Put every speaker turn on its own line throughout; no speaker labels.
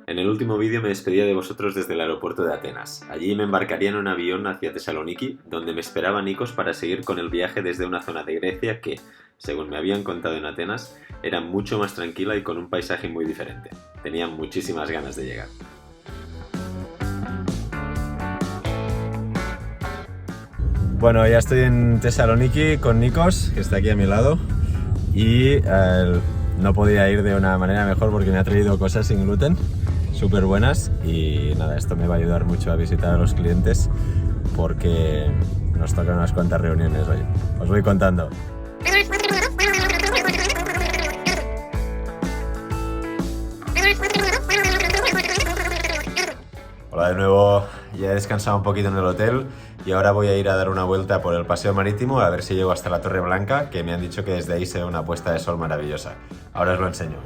En el último vídeo me despedía de vosotros desde el aeropuerto de Atenas. Allí me embarcaría en un avión hacia Tesaloniki, donde me esperaba Nikos para seguir con el viaje desde una zona de Grecia que, según me habían contado en Atenas, era mucho más tranquila y con un paisaje muy diferente. Tenía muchísimas ganas de llegar. Bueno, ya estoy en Tesaloniki con Nikos, que está aquí a mi lado, y no podía ir de una manera mejor porque me ha traído cosas sin gluten, súper buenas, y nada, esto me va a ayudar mucho a visitar a los clientes porque nos tocan unas cuantas reuniones hoy. Os voy contando. Hola de nuevo, ya he descansado un poquito en el hotel y ahora voy a ir a dar una vuelta por el paseo marítimo a ver si llego hasta la Torre Blanca, que me han dicho que desde ahí se ve una puesta de sol maravillosa. Ahora os lo enseño.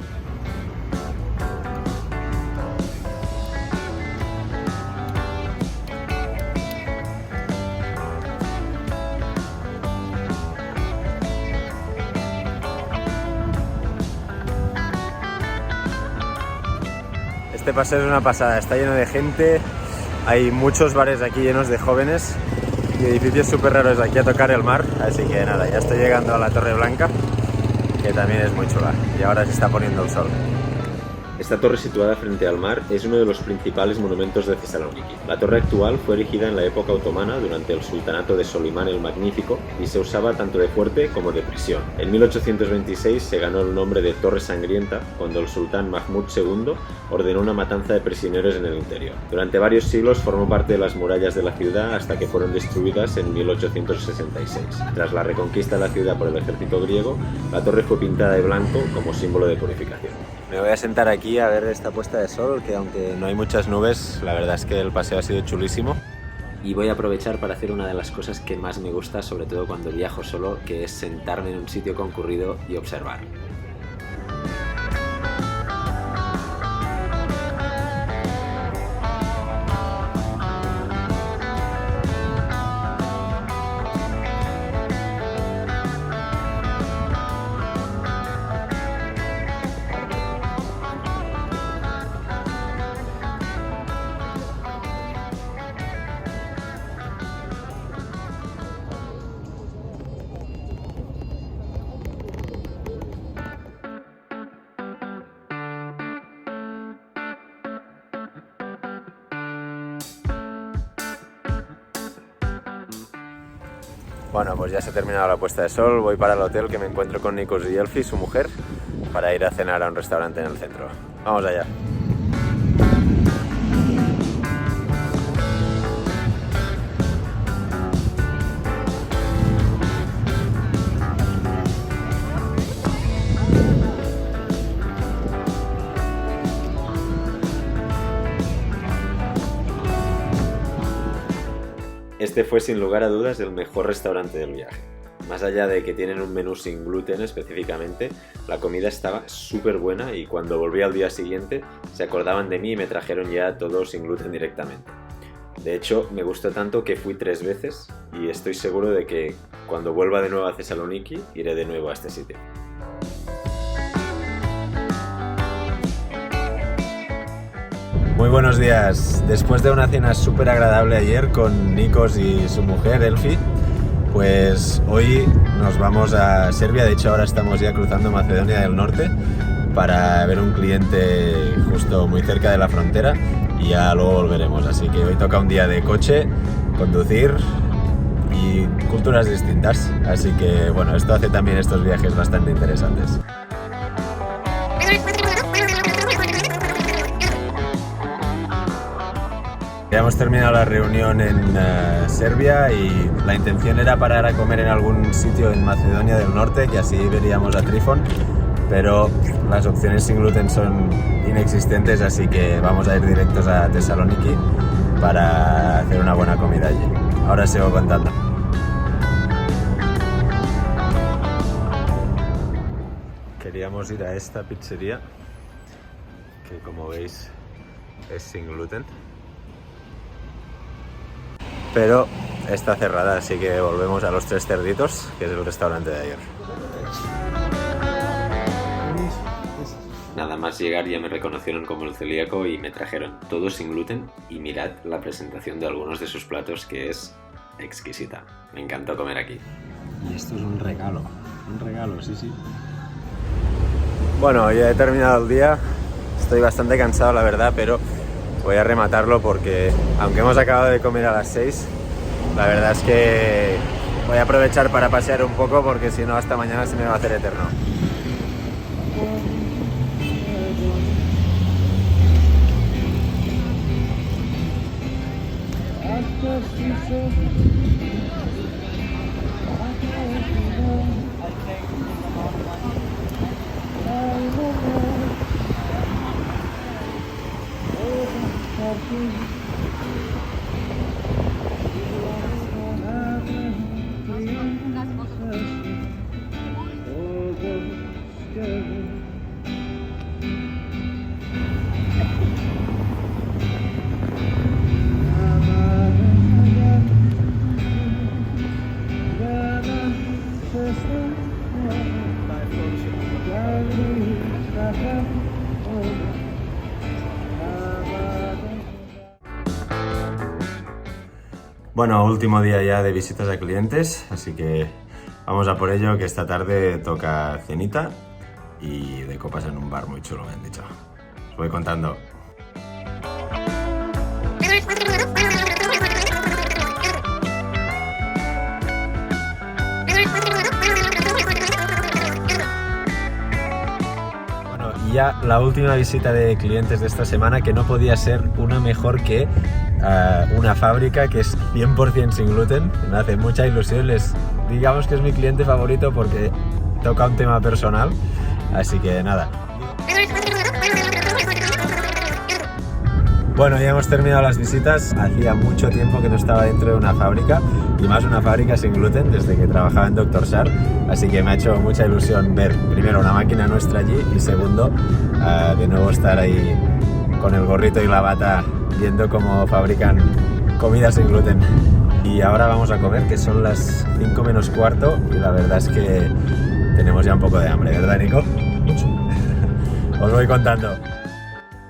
Este paseo es una pasada, está lleno de gente, hay muchos bares aquí llenos de jóvenes y edificios súper raros aquí a tocar el mar, así que nada, ya estoy llegando a la Torre Blanca, que también es muy chula, y ahora se está poniendo el sol. Esta torre situada frente al mar es uno de los principales monumentos de Tesaloniki. La torre actual fue erigida en la época otomana durante el sultanato de Solimán el Magnífico y se usaba tanto de fuerte como de prisión. En 1826 se ganó el nombre de Torre Sangrienta cuando el sultán Mahmud II ordenó una matanza de prisioneros en el interior. Durante varios siglos formó parte de las murallas de la ciudad hasta que fueron destruidas en 1866. Tras la reconquista de la ciudad por el ejército griego, la torre fue pintada de blanco como símbolo de purificación. Me voy a sentar aquí a ver esta puesta de sol, que aunque no hay muchas nubes, la verdad es que el paseo ha sido chulísimo. Y voy a aprovechar para hacer una de las cosas que más me gusta, sobre todo cuando viajo solo, que es sentarme en un sitio concurrido y observar. Bueno, pues ya se ha terminado la puesta de sol, voy para el hotel, que me encuentro con Nikos y Elfi, su mujer, para ir a cenar a un restaurante en el centro. ¡Vamos allá! Este fue sin lugar a dudas el mejor restaurante del viaje. Más allá de que tienen un menú sin gluten específicamente, la comida estaba súper buena y cuando volví al día siguiente se acordaban de mí y me trajeron ya todo sin gluten directamente. De hecho, me gustó tanto que fui 3 veces y estoy seguro de que cuando vuelva de nuevo a Tesaloniki iré de nuevo a este sitio. Muy buenos días. Después de una cena súper agradable ayer con Nikos y su mujer, Elfi, pues hoy nos vamos a Serbia. De hecho, ahora estamos ya cruzando Macedonia del Norte para ver un cliente justo muy cerca de la frontera y ya luego volveremos. Así que hoy toca un día de coche, conducir y culturas distintas. Así que bueno, esto hace también estos viajes bastante interesantes. Ya hemos terminado la reunión en Serbia y la intención era parar a comer en algún sitio en Macedonia del Norte, que así veríamos a Trifon, pero las opciones sin gluten son inexistentes, así que vamos a ir directos a Tesaloniki para hacer una buena comida allí. Ahora sigo contando. Queríamos ir a esta pizzería, que como veis es sin gluten, pero está cerrada, así que volvemos a Los Tres Cerditos, que es el restaurante de ayer.
Nada más llegar ya me reconocieron como el celíaco y me trajeron todo sin gluten y mirad la presentación de algunos de sus platos que es exquisita. Me encantó comer aquí.
Y esto es un regalo, sí, sí. Bueno, ya he terminado el día, estoy bastante cansado la verdad, pero voy a rematarlo porque aunque hemos acabado de comer a las 6, la verdad es que voy a aprovechar para pasear un poco porque si no hasta mañana se me va a hacer eterno. Bueno, último día ya de visitas a clientes, así que vamos a por ello, que esta tarde toca cenita y de copas en un bar muy chulo, me han dicho. Os voy contando. Bueno, y ya la última visita de clientes de esta semana, que no podía ser una mejor que una fábrica que es 100% sin gluten. Me hace mucha ilusión, digamos que es mi cliente favorito porque toca un tema personal, así que nada. Bueno, ya hemos terminado las visitas. Hacía mucho tiempo que no estaba dentro de una fábrica, y más una fábrica sin gluten, desde que trabajaba en Dr. Shar, así que me ha hecho mucha ilusión ver primero una máquina nuestra allí y segundo de nuevo estar ahí con el gorrito y la bata viendo cómo fabrican comida sin gluten. Y ahora vamos a comer, que son las 5 menos cuarto, y la verdad es que tenemos ya un poco de hambre, ¿verdad, Nico? Os voy contando.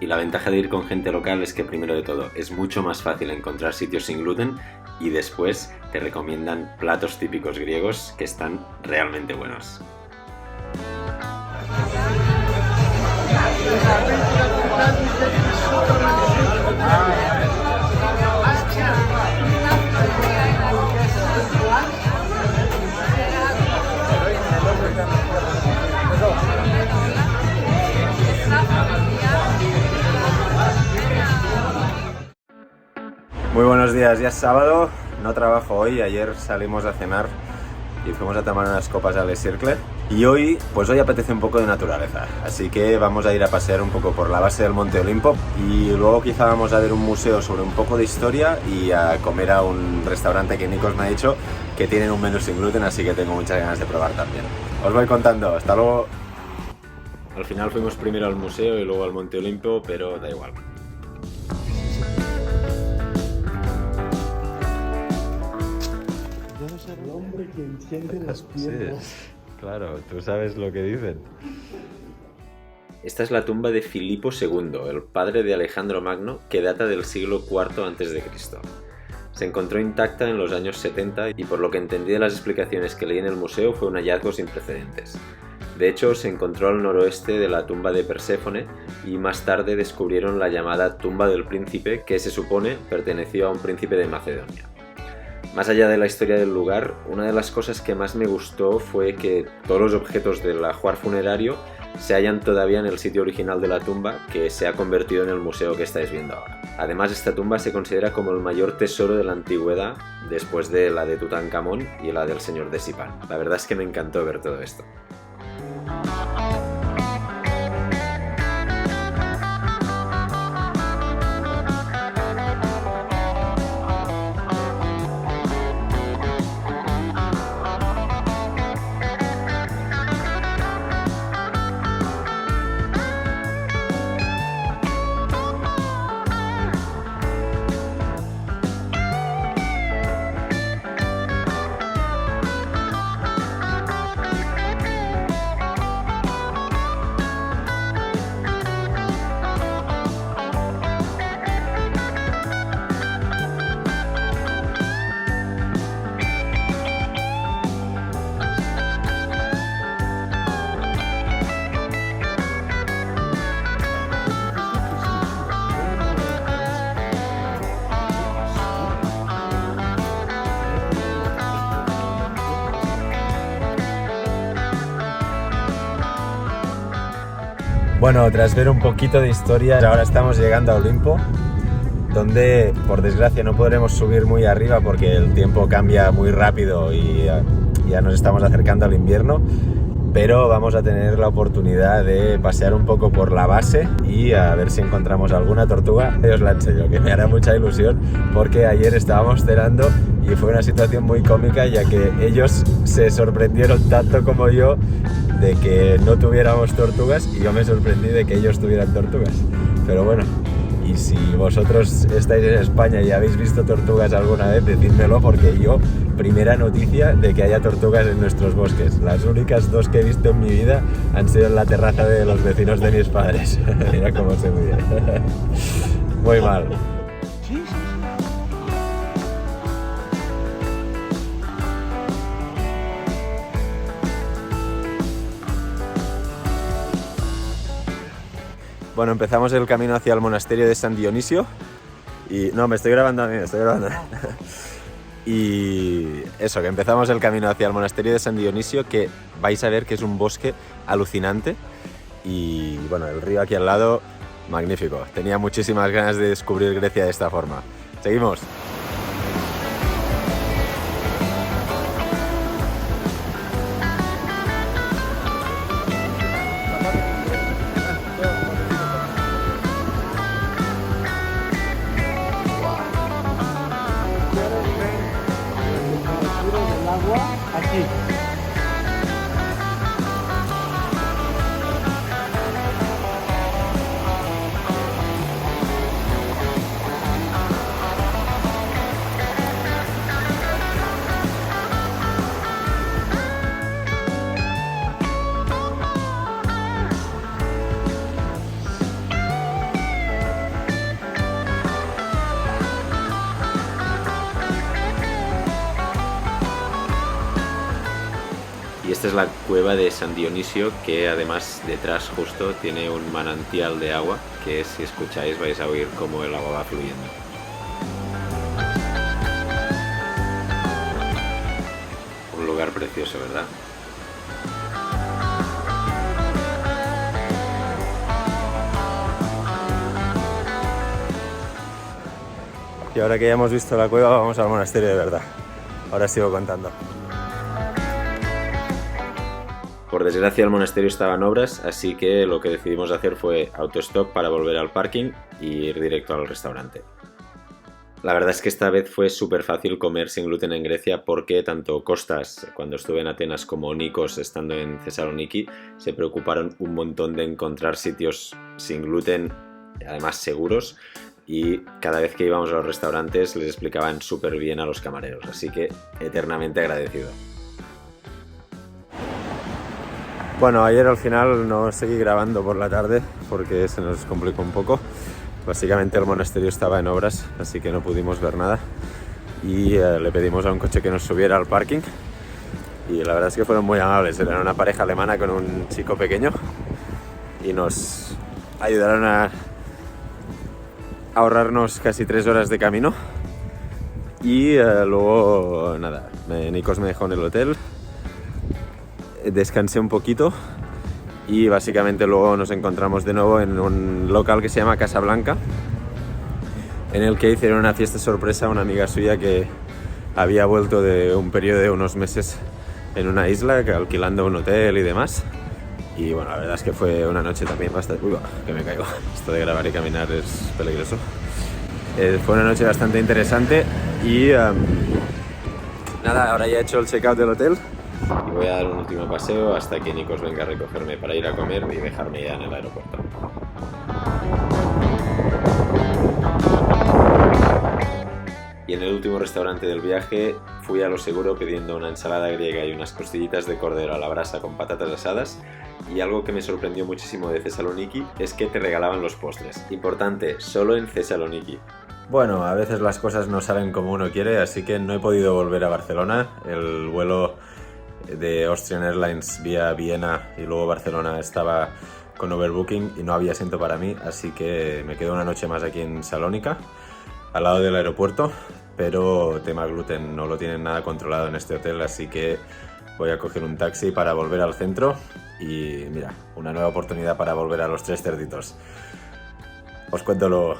Y la ventaja de ir con gente local es que, primero de todo, es mucho más fácil encontrar sitios sin gluten y después te recomiendan platos típicos griegos que están realmente buenos.
Muy buenos días, ya es sábado, no trabajo hoy. Ayer salimos a cenar y fuimos a tomar unas copas a Le Cercle, y hoy apetece un poco de naturaleza, así que vamos a ir a pasear un poco por la base del Monte Olimpo y luego quizá vamos a ver un museo sobre un poco de historia y a comer a un restaurante que Nikos me ha dicho que tienen un menú sin gluten, así que tengo muchas ganas de probar también. Os voy contando, hasta luego. Al final fuimos primero al museo y luego al Monte Olimpo, pero da igual.
El hombre que enciende las piedras.
Sí, claro, tú sabes lo que dicen.
Esta es la tumba de Filipo II, el padre de Alejandro Magno, que data del siglo IV a.C. Se encontró intacta en los años 70 y, por lo que entendí de las explicaciones que leí en el museo, fue un hallazgo sin precedentes. De hecho, se encontró al noroeste de la tumba de Perséfone y más tarde descubrieron la llamada tumba del príncipe, que se supone perteneció a un príncipe de Macedonia. Más allá de la historia del lugar, una de las cosas que más me gustó fue que todos los objetos del ajuar funerario se hallan todavía en el sitio original de la tumba, que se ha convertido en el museo que estáis viendo ahora. Además, esta tumba se considera como el mayor tesoro de la antigüedad, después de la de Tutankamón y la del señor de Sipán. La verdad es que me encantó ver todo esto.
Bueno, tras ver un poquito de historia, ahora estamos llegando a Olimpo, donde por desgracia no podremos subir muy arriba porque el tiempo cambia muy rápido y ya nos estamos acercando al invierno, pero vamos a tener la oportunidad de pasear un poco por la base y a ver si encontramos alguna tortuga. Os la enseño, que me hará mucha ilusión, porque ayer estábamos cenando y fue una situación muy cómica, ya que ellos se sorprendieron tanto como yo de que no tuviéramos tortugas y yo me sorprendí de que ellos tuvieran tortugas. Pero bueno, y si vosotros estáis en España y habéis visto tortugas alguna vez, decídmelo, porque yo, primera noticia de que haya tortugas en nuestros bosques. Las únicas dos que he visto en mi vida han sido en la terraza de los vecinos de mis padres. Mira cómo se ríe. Muy mal. Bueno, empezamos el camino hacia el monasterio de San Dionisio y... No, me estoy grabando a mí, me estoy grabando. Y eso, que empezamos el camino hacia el monasterio de San Dionisio, que vais a ver que es un bosque alucinante y bueno, el río aquí al lado, magnífico. Tenía muchísimas ganas de descubrir Grecia de esta forma. Seguimos.
Aquí.
Y esta es la cueva de San Dionisio, que además detrás justo tiene un manantial de agua que si escucháis vais a oír cómo el agua va fluyendo. Un lugar precioso, ¿verdad?
Y ahora que ya hemos visto la cueva, vamos al monasterio de verdad. Ahora sigo contando.
Por desgracia el monasterio estaba en obras, así que lo que decidimos hacer fue autostop para volver al parking y ir directo al restaurante. La verdad es que esta vez fue súper fácil comer sin gluten en Grecia, porque tanto Kostas, cuando estuve en Atenas, como Nikos, estando en Thessaloniki, se preocuparon un montón de encontrar sitios sin gluten, además seguros, y cada vez que íbamos a los restaurantes les explicaban súper bien a los camareros, así que eternamente agradecido.
Bueno, ayer al final no seguí grabando por la tarde porque se nos complicó un poco. Básicamente el monasterio estaba en obras, así que no pudimos ver nada. Y le pedimos a un coche que nos subiera al parking. Y la verdad es que fueron muy amables. Eran una pareja alemana con un chico pequeño. Y nos ayudaron a ahorrarnos casi 3 horas de camino. Y luego, nada, Nikos me dejó en el hotel. Descansé un poquito y básicamente luego nos encontramos de nuevo en un local que se llama Casa Blanca, en el que hicieron una fiesta sorpresa a una amiga suya que había vuelto de un periodo de unos meses en una isla, alquilando un hotel y demás. Y bueno, la verdad es que fue una noche también bastante... Uy, que me caigo. Esto de grabar y caminar es peligroso. Fue una noche bastante interesante y nada, ahora ya he hecho el checkout del hotel.
Y voy a dar un último paseo hasta que Nikos venga a recogerme para ir a comer y dejarme ya en el aeropuerto. Y en el último restaurante del viaje fui a lo seguro pidiendo una ensalada griega y unas costillitas de cordero a la brasa con patatas asadas. Y algo que me sorprendió muchísimo de Thessaloniki es que te regalaban los postres. Importante, solo en Thessaloniki.
Bueno, a veces las cosas no salen como uno quiere, así que no he podido volver a Barcelona. El vuelo de Austrian Airlines vía Viena y luego Barcelona estaba con overbooking y no había asiento para mí, así que me quedo una noche más aquí en Salónica, al lado del aeropuerto, pero tema gluten no lo tienen nada controlado en este hotel, así que Voy a coger un taxi para volver al centro y mira, una nueva oportunidad para volver a los Tres Cerditos. Os cuento luego.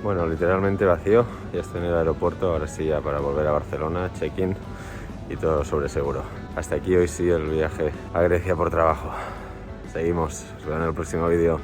Bueno, literalmente vacío, ya estoy en el aeropuerto, ahora sí ya para volver a Barcelona, check-in y todo sobre seguro. Hasta aquí hoy sí el viaje a Grecia por trabajo. Seguimos, os veo en el próximo vídeo.